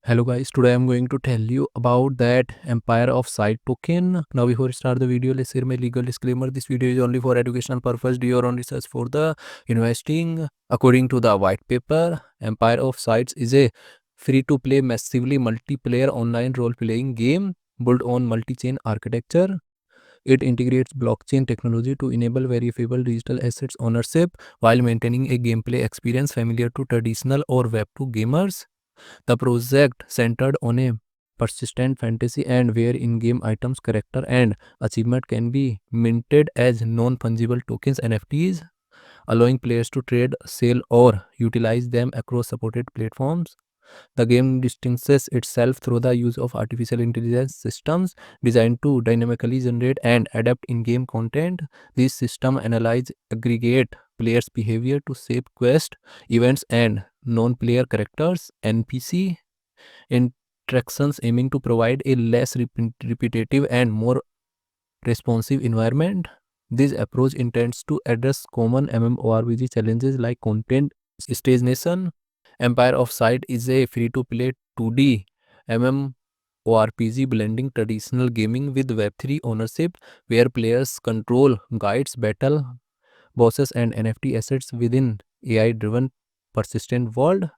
Hello guys, today I'm going to tell you about that Empire of Sight token. Now before we start the video, let's share my legal disclaimer. This video is only for educational purpose. Do your own research for the investing. According to the white paper, Empire of Sights is a free-to-play massively multiplayer online role-playing game built on multi-chain architecture. It integrates blockchain technology to enable verifiable digital assets ownership while maintaining a gameplay experience familiar to traditional or Web2 gamers. The project centered on a persistent fantasy and where in-game items, character, and achievement can be minted as non-fungible tokens (NFTs), allowing players to trade, sell, or utilize them across supported platforms. The game distinguishes itself through the use of artificial intelligence systems designed to dynamically generate and adapt in-game content. These systems analyze, aggregate players' behavior to shape quest, events, and non-player characters (NPC) interactions, aiming to provide a less repetitive and more responsive environment. This approach intends to address common MMORPG challenges like content stagnation. Empire of Sight is a free-to-play 2D MMORPG blending traditional gaming with Web3 ownership, where players control guides, battle bosses, and NFT assets within AI-driven persistent world.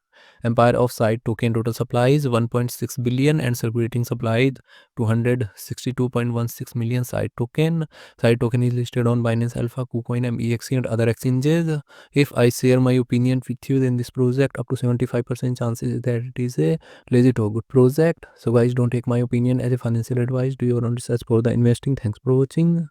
Empire of Sight token total supply is 1.6 billion and circulating supply is 262.16 million Sight token. Sight token is listed on Binance Alpha, KuCoin, MEXC, and other exchanges. If I share my opinion with you, then this project up to 75% chances that it is a legit or good project. So guys, don't take my opinion as a financial advice. Do your own research for the investing. Thanks for watching.